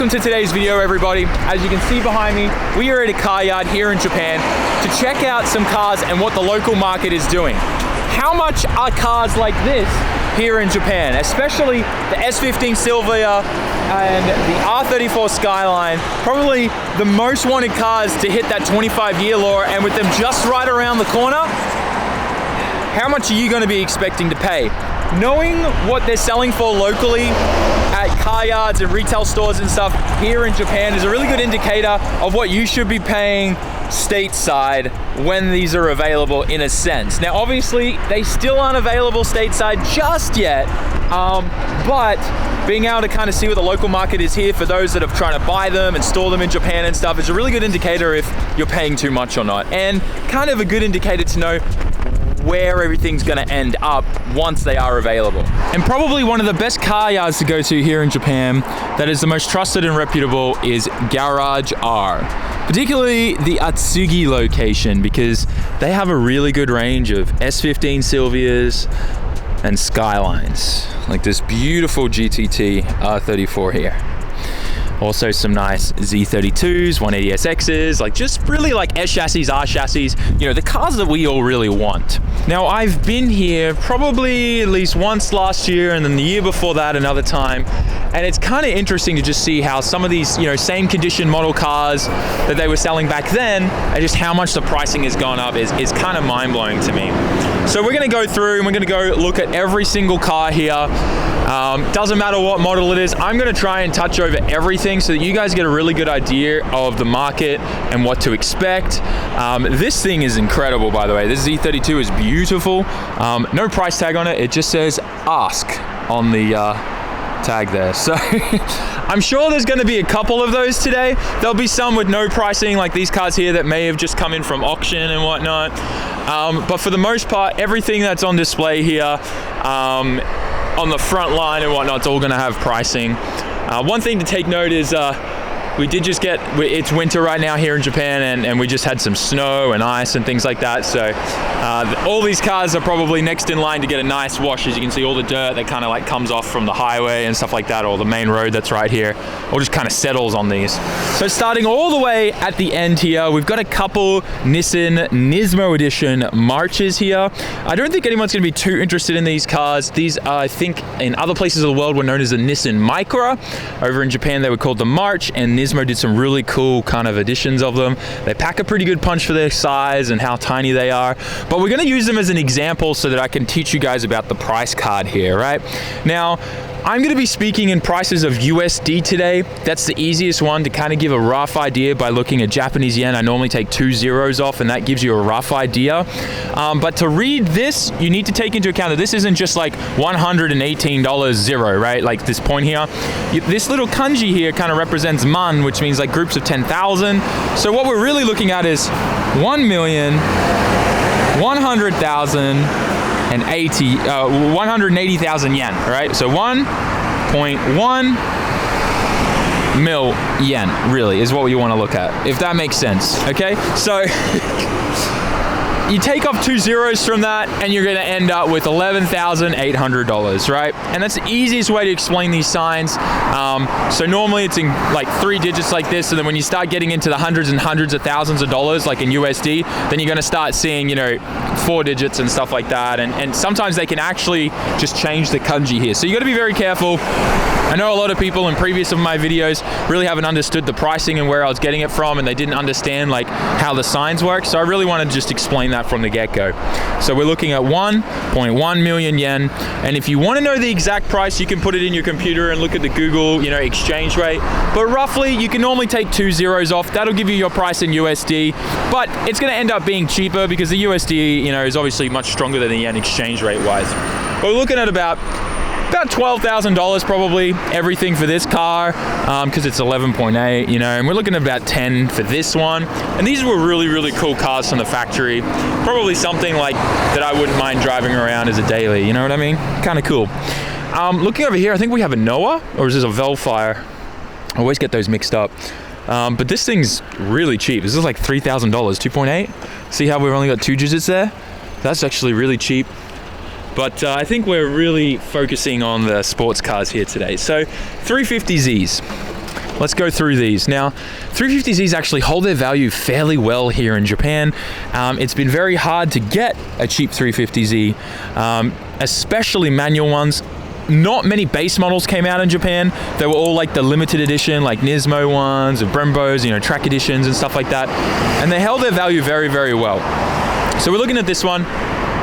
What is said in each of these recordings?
Welcome to today's video, everybody. As you can see behind me, we are at a car yard here in Japan to check out some cars and what the local market is doing. How much are cars like this here in Japan, especially the S15 Silvia and the R34 Skyline, probably the most wanted cars to hit that 25-year law, and with them just right around the corner, how much are you going to be expecting to pay? Knowing what they're selling for locally at car yards and retail stores and stuff here in Japan is a really good indicator of what you should be paying stateside when these are available, in a sense. Now obviously they still aren't available stateside just yet, but being able to kind of see what the local market is here for those that are trying to buy them and store them in Japan and stuff is a really good indicator if you're paying too much or not, and kind of a good indicator to know where everything's going to end up once they are available. And probably one of the best car yards to go to here in Japan that is the most trusted and reputable is Garage R, particularly the Atsugi location, because they have a really good range of S15 Silvias and Skylines, like this beautiful GTT R34 here. Also some nice Z32s, 180SXs, like just really like S chassis, R chassis, you know, the cars that we all really want. Now I've been here probably at least once last year, and then the year before that another time, and it's kind of interesting to just see how some of these, you know, same condition model cars that they were selling back then, and just how much the pricing has gone up is kind of mind-blowing to me. So we're gonna go through and we're gonna go look at every single car here. Doesn't matter what model it is, I'm gonna try and touch over everything so that you guys get a really good idea of the market and what to expect. This thing is incredible, by the way. This Z32 is beautiful. No price tag on it, it just says ask on the tag there. So I'm sure there's gonna be a couple of those today. There'll be some with no pricing, like these cars here that may have just come in from auction and whatnot. But for the most part, everything that's on display here, on the front line and whatnot, it's all gonna have pricing. One thing to take note is we did just get, it's winter right now here in Japan, and we just had some snow and ice and things like that. So all these cars are probably next in line to get a nice wash. As you can see, all the dirt that kind of like comes off from the highway and stuff like that, or the main road that's right here, all just kind of settles on these. So starting all the way at the end here, we've got a couple Nissan Nismo Edition Marches here. I don't think anyone's going to be too interested in these cars. These are, I think, in other places of the world were known as the Nissan Micra. Over in Japan, they were called the March, and Nismo did some really cool kind of editions of them. They pack a pretty good punch for their size and how tiny they are, but we're going to use them as an example so that I can teach you guys about the price card here, right? Now, I'm going to be speaking in prices of USD today. That's the easiest one to kind of give a rough idea by looking at Japanese yen. I normally take 2 zeros off, and that gives you a rough idea. But to read this, you need to take into account that this isn't just like $118 zero, right? Like this point here. This little kanji here kind of represents man, which means like groups of 10,000. So what we're really looking at is 180,000 yen, right? So 1.1 mil yen really is what you want to look at, if that makes sense. Okay, so you take off 2 zeros from that and you're going to end up with $11,800, right? And that's the easiest way to explain these signs. So normally it's in like 3 digits like this, and then when you start getting into the hundreds and hundreds of thousands of dollars, like in USD, then you're going to start seeing, you know, 4 digits and stuff like that. And sometimes they can actually just change the kanji here. So you got to be very careful. I know a lot of people in previous of my videos really haven't understood the pricing and where I was getting it from, and they didn't understand like how the signs work. So I really want to just explain that from the get-go. So we're looking at 1.1 million yen, and if you want to know the exact price, you can put it in your computer and look at the Google, you know, exchange rate. But roughly, you can normally take 2 zeros off. That'll give you your price in USD, but it's going to end up being cheaper because the USD, you know, is obviously much stronger than the yen exchange rate wise. We're looking at about $12,000 probably, everything for this car, because it's 11.8, you know, and we're looking at about 10 for this one. And these were really, really cool cars from the factory. Probably something like that I wouldn't mind driving around as a daily, you know what I mean? Kind of cool. Looking over here, I think we have a Noah, or is this a Velfire? I always get those mixed up. But this thing's really cheap. This is like $3,000, 2.8. See how we've only got 2 digits there? That's actually really cheap. But I think we're really focusing on the sports cars here today. So 350Zs. let's go through these. Now, 350Zs actually hold their value fairly well here in Japan. It's been very hard to get a cheap 350Z, especially manual ones. Not many base models came out in Japan. They were all like the limited edition, like Nismo ones, or Brembos, you know, track editions and stuff like that. And they held their value very, very well. So we're looking at this one.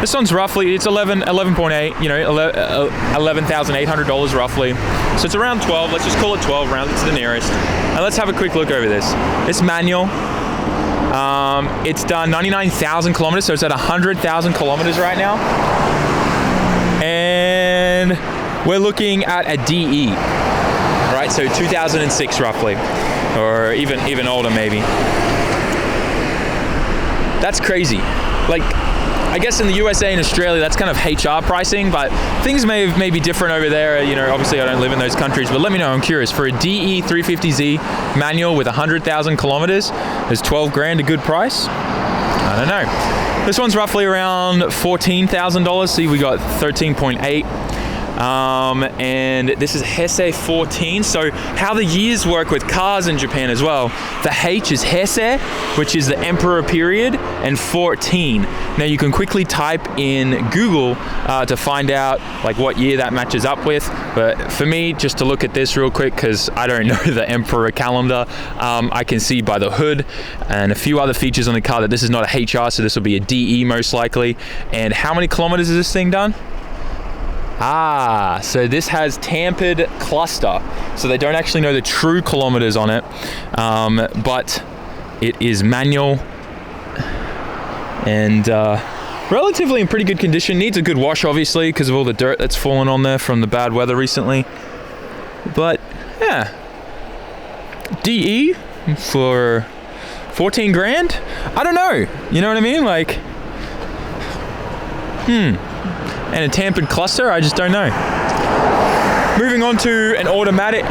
This one's roughly, it's 11.8, you know, $11,800 roughly. So it's around 12, let's just call it 12, round it to the nearest. And let's have a quick look over this. It's manual. It's done 99,000 kilometers, so it's at 100,000 kilometers right now. And we're looking at a DE, right? So 2006 roughly, or even older maybe. That's crazy. Like, I guess in the USA and Australia, that's kind of HR pricing, but things may be different over there. You know, obviously I don't live in those countries, but let me know, I'm curious. For a DE 350Z manual with 100,000 kilometers, is 12 grand a good price? I don't know. This one's roughly around $14,000. See, we got 13.8. And this is Heisei 14. So how the years work with cars in Japan as well. The H is Heisei, which is the emperor period, and 14. Now you can quickly type in Google to find out like what year that matches up with. But for me, just to look at this real quick, because I don't know the emperor calendar, I can see by the hood and a few other features on the car that this is not a HR, so this will be a DE most likely. And how many kilometers is this thing done? Ah, so this has tampered cluster. So they don't actually know the true kilometers on it, but it is manual and relatively in pretty good condition. Needs a good wash, obviously, because of all the dirt that's fallen on there from the bad weather recently. But yeah, DE for 14 grand? I don't know. You know what I mean? Like, and a tampered cluster, I just don't know. Moving on to an automatic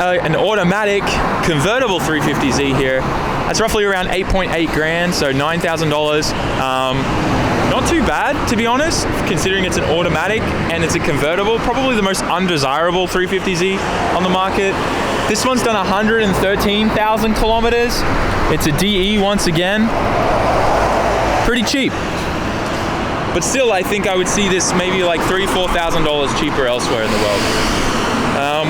convertible 350Z here. That's roughly around 8.8 grand, so $9,000. Not too bad, to be honest, considering it's an automatic and it's a convertible. Probably the most undesirable 350Z on the market. This one's done 113,000 kilometers. It's a DE once again. Pretty cheap. But still, I think I would see this maybe like $3,000-$4,000 cheaper elsewhere in the world.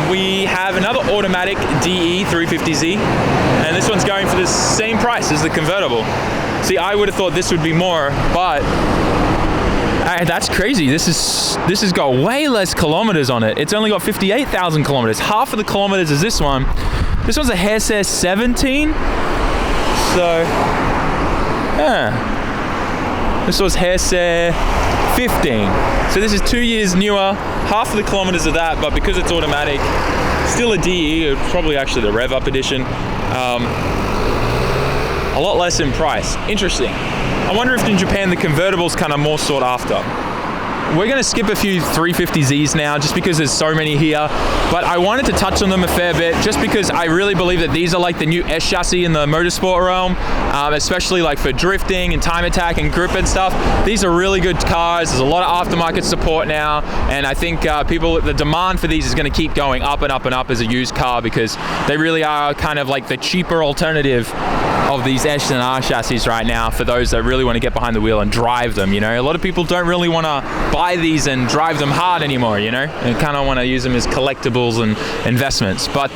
We have another automatic DE 350Z, and this one's going for the same price as the convertible. See, I would have thought this would be more, but that's crazy. This has got way less kilometers on it. It's only got 58,000 kilometers. Half of the kilometers is this one. This one's a Heisei 17. So, yeah. This was Heisei 15. So this is 2 years newer, half of the kilometers of that, but because it's automatic, still a DE, it's probably actually the rev up edition. A lot less in price. Interesting. I wonder if in Japan the convertible's kind of more sought after. We're going to skip a few 350Zs now just because there's so many here, but I wanted to touch on them a fair bit just because I really believe that these are like the new S chassis in the motorsport realm, especially like for drifting and time attack and grip and stuff. These are really good cars. There's a lot of aftermarket support now, and I think the demand for these is going to keep going up and up and up as a used car because they really are kind of like the cheaper alternative of these S and R chassis right now for those that really want to get behind the wheel and drive them. You know, a lot of people don't really want to buy these and drive them hard anymore, you know, and kind of want to use them as collectibles and investments. But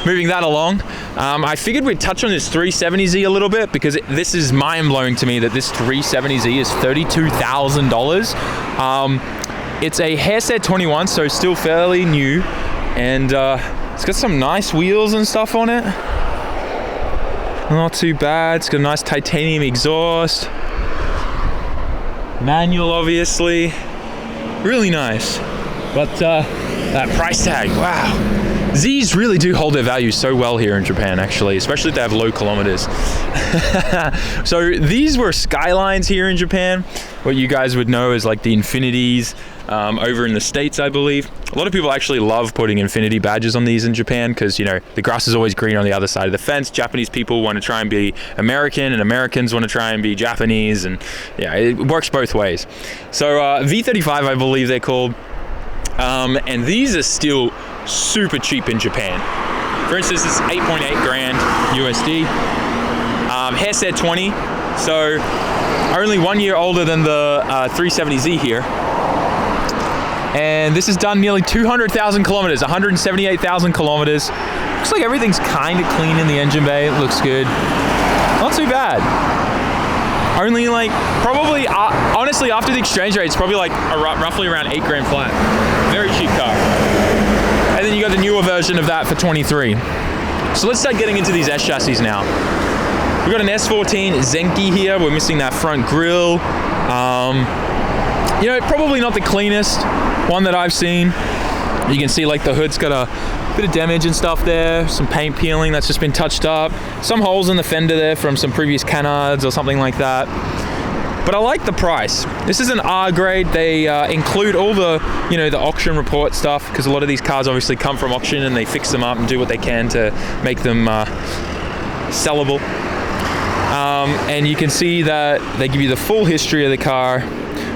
moving that along, I figured we'd touch on this 370Z a little bit because this is mind-blowing to me that this 370Z is $32,000. It's a Heisei 21, so still fairly new, and it's got some nice wheels and stuff on it. Not too bad. It's got a nice titanium exhaust. Manual, obviously. Really nice. But that price tag, wow. Zs really do hold their value so well here in Japan, actually, especially if they have low kilometers. So these were Skylines here in Japan. What you guys would know is like the Infinities over in the States, I believe. A lot of people actually love putting Infinity badges on these in Japan because, you know, the grass is always green on the other side of the fence. Japanese people want to try and be American, and Americans want to try and be Japanese, and yeah, it works both ways. So V35, I believe they're called, and these are still super cheap in Japan. For instance, this is 8.8 grand USD. Hairset 20, so only 1 year older than the 370Z here. And this has done nearly 200,000 kilometers, 178,000 kilometers. Looks like everything's kind of clean in the engine bay. It looks good. Not too bad. Only like, probably, honestly, after the exchange rate, it's probably like roughly around 8 grand flat. Very cheap car. And then you got the newer version of that for 23. So let's start getting into these S chassis now. We've got an S14 Zenki here. We're missing that front grille. You know, probably not the cleanest one that I've seen. You can see like the hood's got a bit of damage and stuff there, some paint peeling that's just been touched up, some holes in the fender there from some previous canards or something like that. But I like the price. This is an R grade. They include all the, you know, the auction report stuff, because a lot of these cars obviously come from auction and they fix them up and do what they can to make them sellable. And you can see that they give you the full history of the car,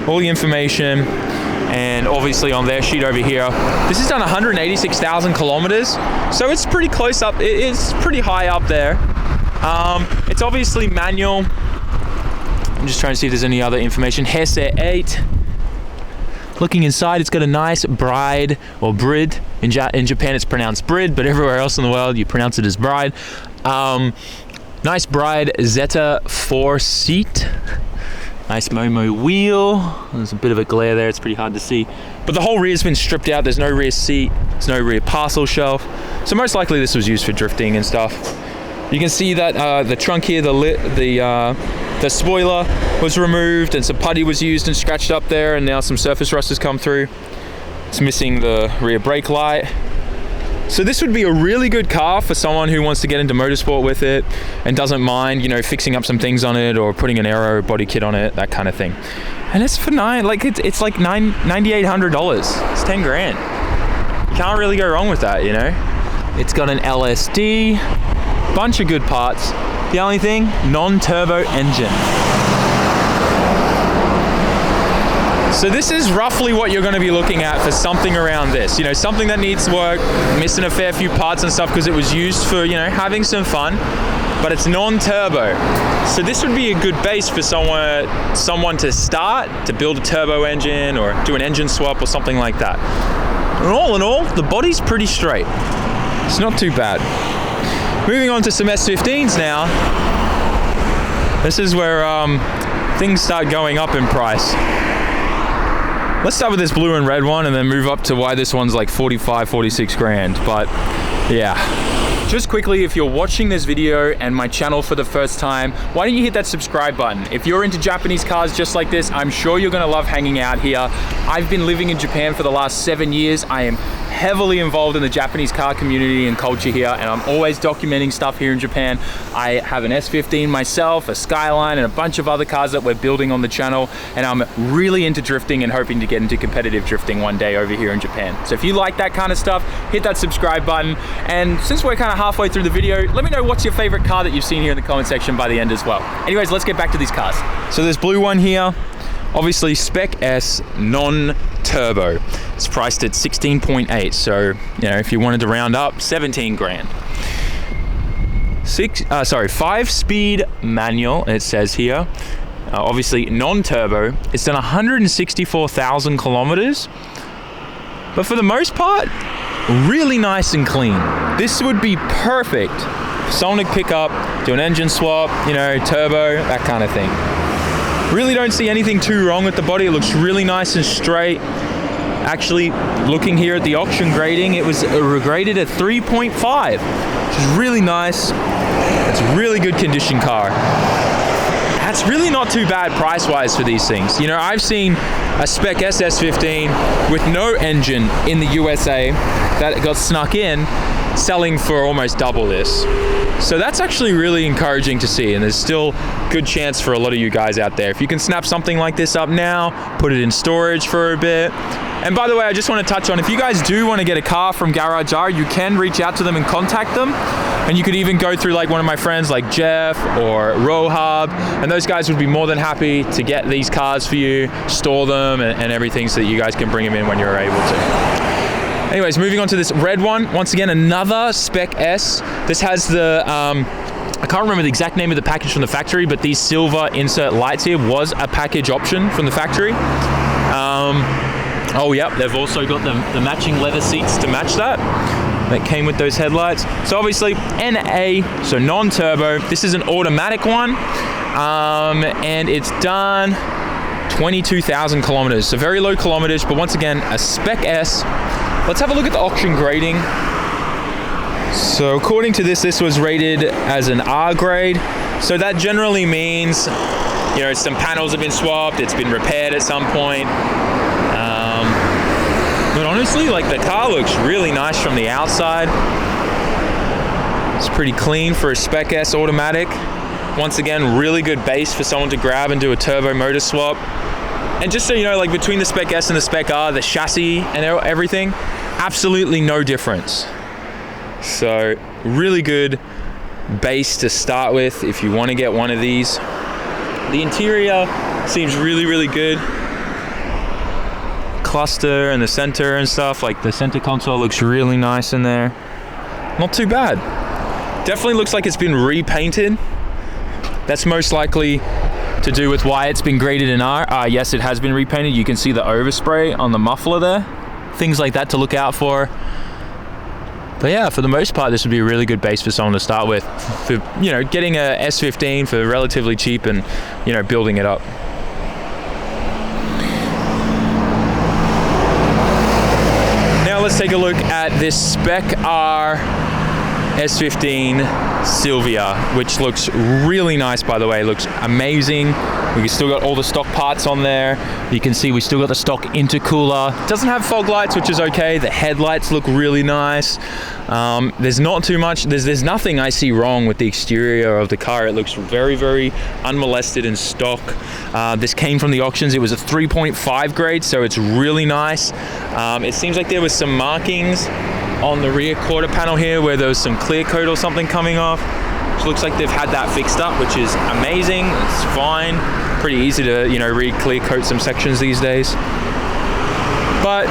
all the information, and obviously on their sheet over here, this has done 186,000 kilometers, so it's pretty close up. It's pretty high up there. It's obviously manual. I'm just trying to see if there's any other information. Hairset 8. Looking inside, it's got a nice bride or brid. In Japan, it's pronounced brid, but everywhere else in the world, you pronounce it as bride. Nice bride Zeta 4 seat. Nice Momo wheel. There's a bit of a glare there, it's pretty hard to see. But the whole rear's been stripped out. There's no rear seat, there's no rear parcel shelf. So most likely this was used for drifting and stuff. You can see that the trunk here, the spoiler was removed and some putty was used and scratched up there, and now some surface rust has come through. It's missing the rear brake light. So this would be a really good car for someone who wants to get into motorsport with it and doesn't mind, you know, fixing up some things on it or putting an aero body kit on it, that kind of thing. And it's for it's like $9,800. It's 10 grand. You can't really go wrong with that, you know. It's got an LSD, bunch of good parts. The only thing, non-turbo engine. So this is roughly what you're going to be looking at for something around this. You know, something that needs work, missing a fair few parts and stuff because it was used for, you know, having some fun, but it's non-turbo. So this would be a good base for someone to start, to build a turbo engine or do an engine swap or something like that. And all in all, the body's pretty straight. It's not too bad. Moving on to some S15s now. This is where things start going up in price. Let's start with this blue and red one and then move up to why this one's like 45, 46 grand. But yeah. Just quickly, if you're watching this video and my channel for the first time, why don't you hit that subscribe button? If you're into Japanese cars just like this, I'm sure you're gonna love hanging out here. I've been living in Japan for the last 7 years. I am heavily involved in the Japanese car community and culture here, and I'm always documenting stuff here in Japan. I have an S15 myself, a Skyline, and a bunch of other cars that we're building on the channel, and I'm really into drifting and hoping to get into competitive drifting one day over here in Japan. So if you like that kind of stuff, hit that subscribe button, and since we're kind of halfway through the video, let me know what's your favorite car that you've seen here in the comment section by the end as well. Anyways, let's get back to these cars. So this blue one here, obviously Spec S non-turbo. It's priced at 16.8, so you know, if you wanted to round up, 17 grand. 5-speed manual, it says here. Obviously non-turbo. It's done 164,000 kilometers, but for the most part, really nice and clean. This would be perfect. Sonic pickup, do an engine swap, you know, turbo, that kind of thing. Really don't see anything too wrong with the body. It looks really nice and straight. Actually, looking here at the auction grading, it was graded at 3.5, which is really nice. It's a really good condition car. That's really not too bad price-wise for these things. You know, I've seen a Spec S S15 with no engine in the USA that got snuck in, selling for almost double this. So that's actually really encouraging to see, and there's still good chance for a lot of you guys out there. If you can snap something like this up now, put it in storage for a bit. And by the way, I just want to touch on, if you guys do want to get a car from Garage R, you can reach out to them and contact them. And you could even go through like one of my friends like Jeff or Rohab, and those guys would be more than happy to get these cars for you, store them and everything so that you guys can bring them in when you're able to. Anyways, moving on to this red one. Once again, another Spec S. This has the, I can't remember the exact name of the package from the factory, but these silver insert lights here was a package option from the factory. Oh yep, they've also got the matching leather seats to match that. That came with those headlights. So obviously NA, so non-turbo. This is an automatic one, and it's done 22,000 kilometers. So very low kilometers, but once again, a Spec S. Let's have a look at the auction grading. So according to this was rated as an R grade. So that generally means, you know, some panels have been swapped, it's been repaired at some point. But honestly, like, the car looks really nice from the outside. It's pretty clean for a Spec S automatic. Once again, really good base for someone to grab and do a turbo motor swap. And just so you know, like, between the Spec S and the Spec R, the chassis and everything, absolutely no difference. So really good base to start with if you want to get one of these. The interior seems really, really good. Cluster and the center and stuff, like the center console looks really nice in there. Not too bad. Definitely looks like it's been repainted. That's most likely to do with why it's been graded in R. Yes, it has been repainted. You can see the overspray on the muffler there. Things like that to look out for. But yeah, for the most part, this would be a really good base for someone to start with. For, you know, getting a S15 for relatively cheap and, you know, building it up. Let's take a look at this Spec R S15 Silvia, which looks really nice, by the way. It looks amazing. We still got all the stock parts on there. You can see we still got the stock intercooler. Doesn't have fog lights, which is okay. The headlights look really nice. There's not too much, there's nothing I see wrong with the exterior of the car. It looks very, very unmolested in stock. This came from the auctions. It was a 3.5 grade, so it's really nice. It seems like there was some markings on the rear quarter panel here where there was some clear coat or something coming off. Which looks like they've had that fixed up, which is amazing. It's fine. Pretty easy to, you know, re-clear coat some sections these days. But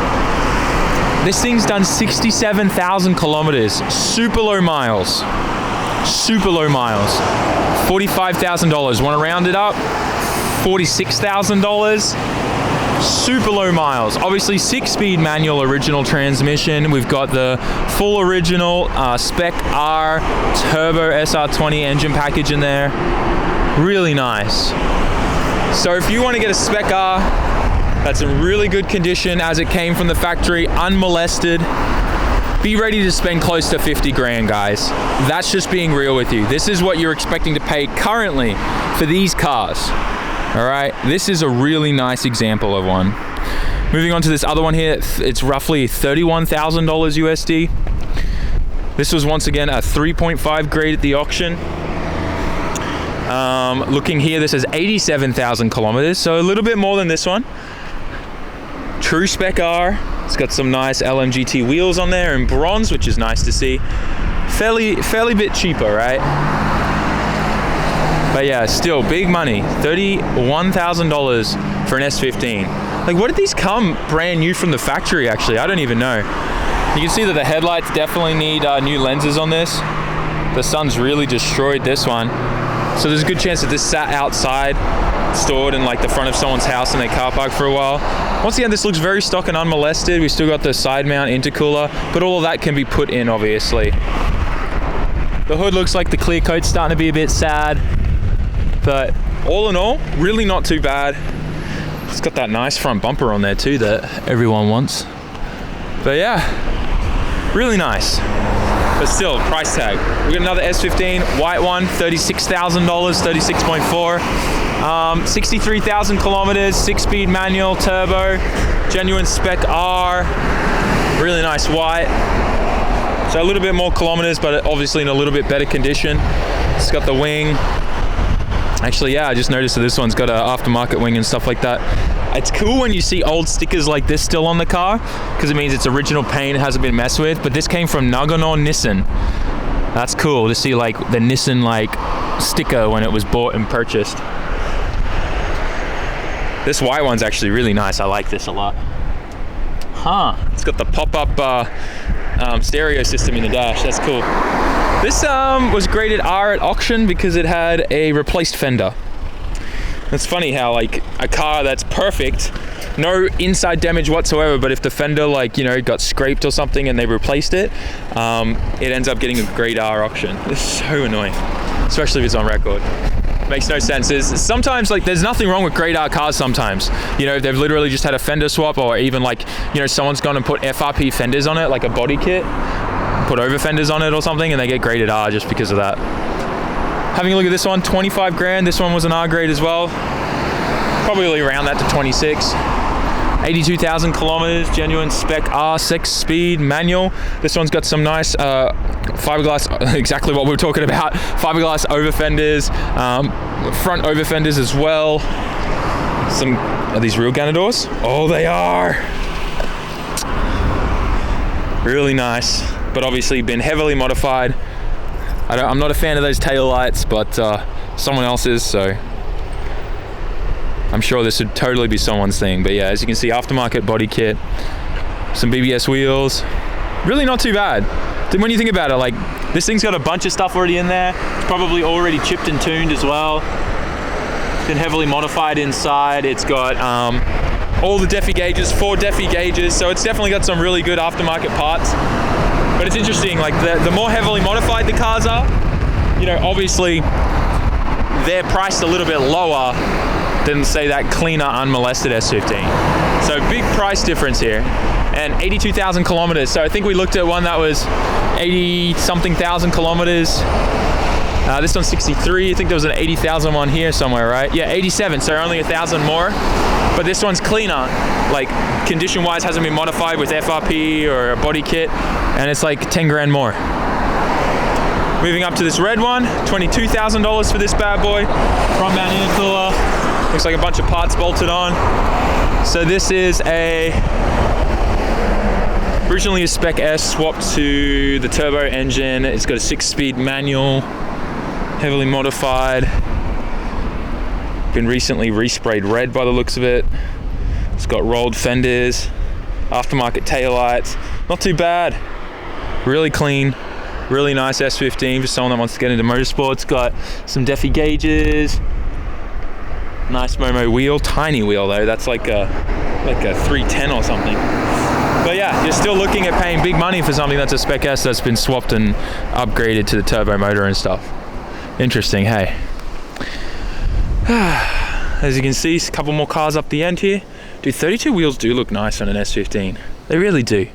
this thing's done 67,000 kilometers. Super low miles. Super low miles. $45,000. Want to round it up? $46,000. Super low miles. Obviously 6-speed manual original transmission. We've got the full original Spec R turbo SR20 engine package in there. Really nice. So if you want to get a Spec R that's in really good condition as it came from the factory, unmolested, be ready to spend close to 50 grand, guys. That's just being real with you. This is what you're expecting to pay currently for these cars. All right, this is a really nice example of one. Moving on to this other one here, it's roughly $31,000 USD. This was once again a 3.5 grade at the auction. Looking here, this has 87,000 kilometers, so a little bit more than this one. True Spec R. It's got some nice LMGT wheels on there in bronze, which is nice to see. Fairly bit cheaper, right? But yeah, still big money. $31,000 for an S15. Like, what did these come brand new from the factory, actually? I don't even know. You can see that the headlights definitely need new lenses on this. The sun's really destroyed this one. So there's a good chance that this sat outside, stored in like the front of someone's house in their car park for a while. Once again, this looks very stock and unmolested. We still got the side mount intercooler, but all of that can be put in, obviously. The hood looks like the clear coat's starting to be a bit sad. But all in all, really not too bad. It's got that nice front bumper on there too that everyone wants. But yeah, really nice. But still, price tag. We got another S15, white one, $36,000, 36.4. 63,000 kilometers, 6-speed manual, turbo, genuine Spec R, really nice white. So a little bit more kilometers, but obviously in a little bit better condition. It's got the wing. Actually, yeah, I just noticed that this one's got an aftermarket wing and stuff like that. It's cool when you see old stickers like this still on the car, because it means it's original paint, it hasn't been messed with. But this came from Nagano Nissan. That's cool to see like the Nissan like sticker when it was bought and purchased. This white one's actually really nice. I like this a lot. It's got the pop-up stereo system in the dash. That's cool. This was graded R at auction because it had a replaced fender. It's funny how like a car that's perfect, no inside damage whatsoever, but if the fender like, you know, got scraped or something and they replaced it, it ends up getting a grade R auction. This is so annoying, especially if it's on record. Makes no sense. Sometimes like there's nothing wrong with grade R cars sometimes. You know, they've literally just had a fender swap, or even like, you know, someone's gone and put FRP fenders on it, like a body kit, put over fenders on it or something, and they get graded R just because of that. Having a look at this one, 25 grand. This one was an R grade as well. Probably around that to 26. 82,000 kilometers, genuine Spec R 6-speed manual. This one's got some nice fiberglass, exactly what we were talking about, fiberglass over fenders, front over fenders as well. Are these real Gunner doors? Oh, they are. Really nice, but obviously been heavily modified. I'm not a fan of those tail lights, but someone else is, so I'm sure this would totally be someone's thing. But yeah, as you can see, aftermarket body kit, some BBS wheels, really not too bad. Then when you think about it, like this thing's got a bunch of stuff already in there. It's probably already chipped and tuned as well. It's been heavily modified inside. It's got all the Defi gauges, 4 Defi gauges, so it's definitely got some really good aftermarket parts. But it's interesting, like the more heavily modified the cars are, you know, obviously they're priced a little bit lower than say that cleaner, unmolested S15. So big price difference here. And 82,000 kilometers. So I think we looked at one that was 80 something thousand kilometers. This one's 63. I think there was an 80,000 one here somewhere, right? Yeah, 87, so only 1,000 more. But this one's cleaner, like condition-wise hasn't been modified with FRP or a body kit, and it's like 10 grand more. Moving up to this red one, $22,000 for this bad boy. Front mount intercooler, looks like a bunch of parts bolted on. So this is originally a Spec S swapped to the turbo engine. It's got a 6-speed manual, heavily modified. Been recently resprayed red by the looks of it. It's got rolled fenders, aftermarket taillights. Not too bad. Really clean, really nice S15 for someone that wants to get into motorsports. Got some Defi gauges. Nice Momo wheel, tiny wheel though. That's like a 310 or something. But yeah, you're still looking at paying big money for something that's a Spec S that's been swapped and upgraded to the turbo motor and stuff. Interesting, hey. As you can see, a couple more cars up the end here. Dude, 32 wheels do look nice on an S15. They really do.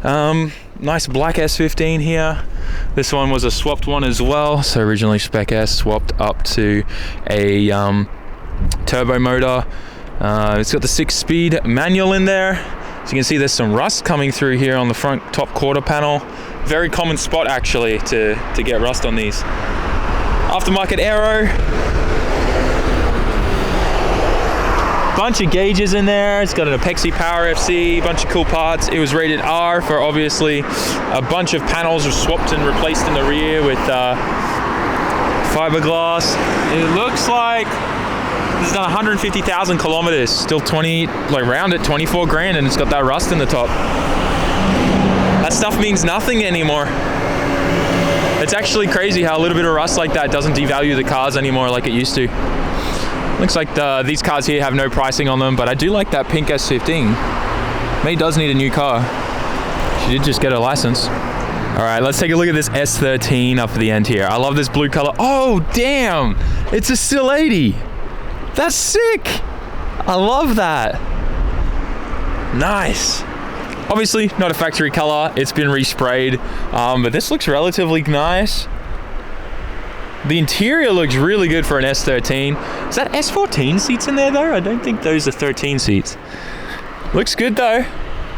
Nice black S15 here. This one was a swapped one as well. So originally Spec S swapped up to a turbo motor. It's got the 6-speed manual in there. As you can see, there's some rust coming through here on the front top quarter panel. Very common spot actually to get rust on these. Aftermarket aero. Bunch of gauges in there. It's got an Apexi Power FC, bunch of cool parts. It was rated R for obviously a bunch of panels were swapped and replaced in the rear with fiberglass. It looks like this has done 150,000 kilometers, still around at 24 grand, and it's got that rust in the top. That stuff means nothing anymore. It's actually crazy how a little bit of rust like that doesn't devalue the cars anymore like it used to. Looks like these cars here have no pricing on them, but I do like that pink S15. May does need a new car. She did just get her license. All right, let's take a look at this S13 up at the end here. I love this blue color. Oh, damn, it's a Sil 80. That's sick. I love that. Nice. Obviously not a factory color, it's been resprayed, but this looks relatively nice. The interior looks really good for an S13. Is that S14 seats in there though? I don't think those are 13 seats. Looks good though.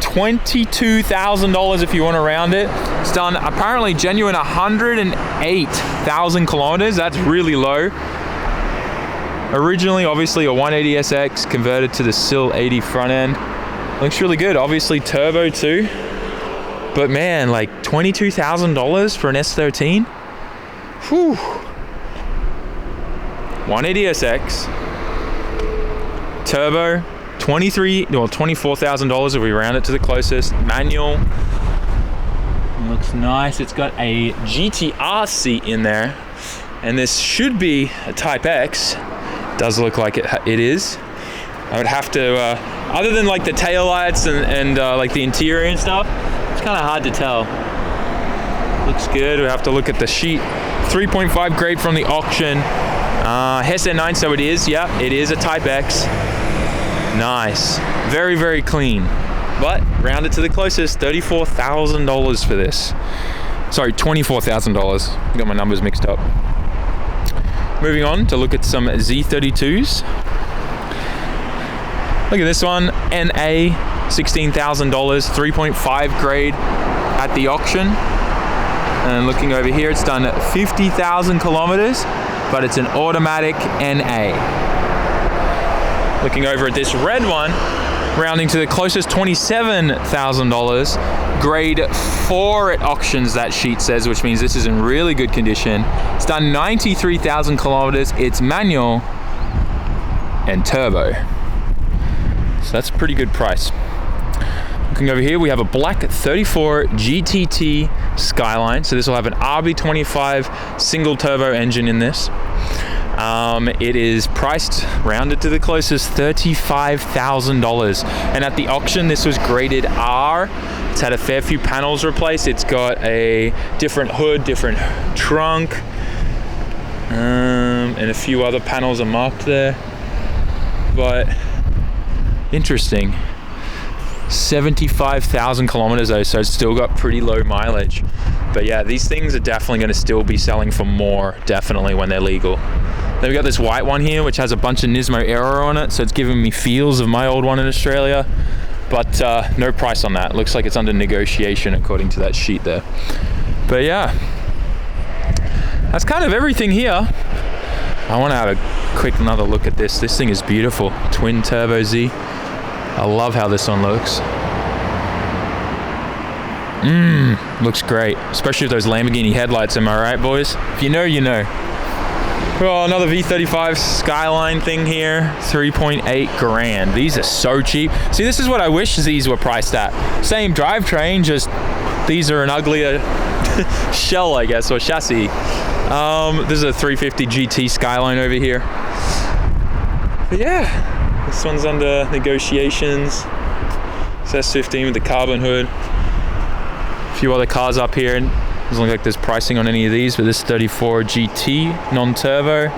$22,000 if you want to round it. It's done apparently genuine 108,000 kilometers. That's really low. Originally, obviously a 180SX converted to the Sil 80 front end. Looks really good. Obviously turbo too. But man, like $22,000 for an S13? Whew. 180SX, turbo, $24,000 if we round it to the closest. Manual. Looks nice. It's got a GTR seat in there. And this should be a Type X. Does look like it is. I would have to, other than like the taillights and like the interior and stuff, it's kind of hard to tell. Looks good. We have to look at the sheet. 3.5 grade from the auction. SN9, so it is. Yeah, it is a Type X. Nice. Very, very clean. But rounded to the closest, $34,000 for this. Sorry, $24,000. Got my numbers mixed up. Moving on to look at some Z32s. Look at this one, NA, $16,000, 3.5 grade at the auction. And looking over here, it's done 50,000 kilometers, but it's an automatic NA. Looking over at this red one, rounding to the closest, $27,000, grade 4 at auctions, that sheet says, which means this is in really good condition. It's done 93,000 kilometers, it's manual and turbo. So that's a pretty good price. Looking over here, we have a black 34 GTT Skyline. So this will have an RB25 single turbo engine in this. It is priced, rounded to the closest, $35,000. And at the auction, this was graded R. It's had a fair few panels replaced. It's got a different hood, different trunk, and a few other panels are marked there. But interesting. 75,000 kilometers though, so it's still got pretty low mileage. But yeah, these things are definitely going to still be selling for more, definitely, when they're legal. Then we got this white one here, which has a bunch of Nismo Aero on it, so it's giving me feels of my old one in Australia. But no price on that. Looks like it's under negotiation according to that sheet there. But yeah, that's kind of everything here. I want to have a quick another look at this. This thing is beautiful. Twin turbo Z. I love how this one looks. Looks great, especially with those Lamborghini headlights, am I right, boys? If you know, you know. Well, another V35 Skyline thing here, 3.8 grand. These are so cheap. See, this is what I wish these were priced at. Same drivetrain, just these are an uglier shell, I guess, or chassis. This is a 350 GT Skyline over here. But yeah, this one's under negotiations. It's S15 with the carbon hood. A few other cars up here. Doesn't look like there's pricing on any of these, but this 34 GT non-turbo.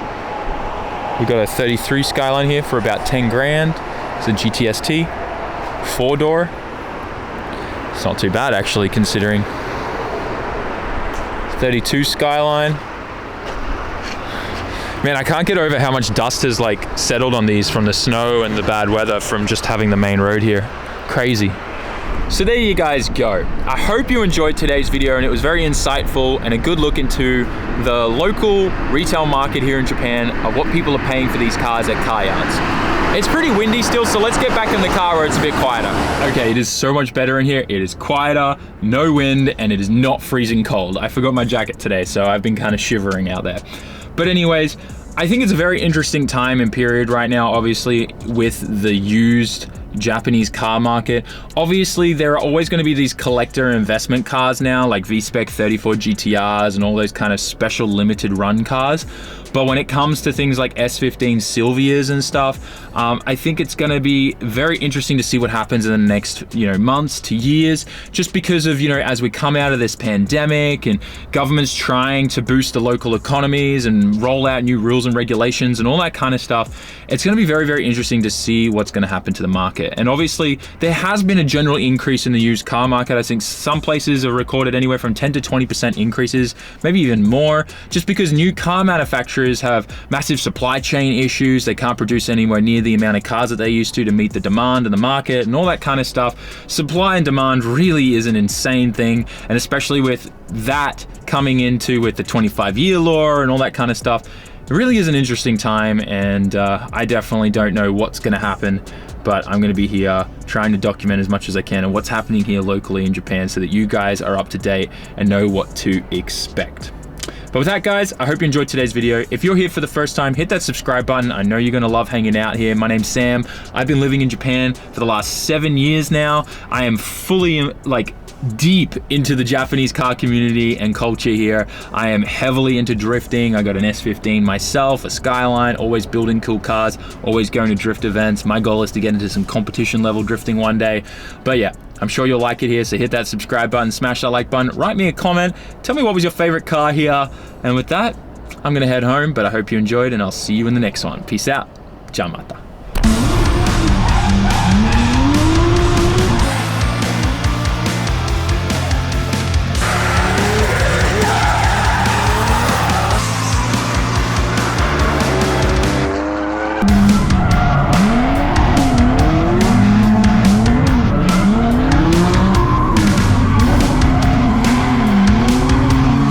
We've got a 33 Skyline here for about 10 grand. It's a GTST, 4-door. It's not too bad actually, considering. 32 Skyline. Man, I can't get over how much dust has like settled on these from the snow and the bad weather from just having the main road here. Crazy. So there you guys go. I hope you enjoyed today's video and it was very insightful and a good look into the local retail market here in Japan of what people are paying for these cars at car yards. It's pretty windy still, so let's get back in the car where it's a bit quieter. Okay, it is so much better in here. It is quieter, no wind, and it is not freezing cold. I forgot my jacket today, so I've been kind of shivering out there. But anyways, I think it's a very interesting time and period right now, obviously, with the used Japanese car market. Obviously, there are always going to be these collector investment cars now, like V-Spec 34 GTRs and all those kind of special limited run cars. But when it comes to things like S15 Silvias and stuff, I think it's going to be very interesting to see what happens in the next, months to years, just because of, as we come out of this pandemic and governments trying to boost the local economies and roll out new rules and regulations and all that kind of stuff. It's going to be very, very interesting to see what's going to happen to the market. And obviously, there has been a general increase in the used car market. I think some places have recorded anywhere from 10 to 20% increases, maybe even more, just because new car manufacturers have massive supply chain issues. They can't produce anywhere near the amount of cars that they used to meet the demand in the market and all that kind of stuff. Supply and demand really is an insane thing, and especially with that coming into with the 25-year law and all that kind of stuff, it really is an interesting time, and I definitely don't know what's going to happen, but I'm going to be here trying to document as much as I can and what's happening here locally in Japan so that you guys are up to date and know what to expect. But But with that, guys, I hope you enjoyed today's video. If you're here for the first time, hit that subscribe button. I know you're gonna love hanging out here. My name's Sam. I've been living in Japan for the last 7 years now. I am fully like deep into the Japanese car community and culture here. I am heavily into drifting. I got an S15 myself, a Skyline, always building cool cars, always going to drift events. My goal is to get into some competition level drifting one day. But yeah, I'm sure you'll like it here, so hit that subscribe button, smash that like button, write me a comment, tell me what was your favorite car here. And with that, I'm gonna head home, but I hope you enjoyed and I'll see you in the next one. Peace out. Ciao mata.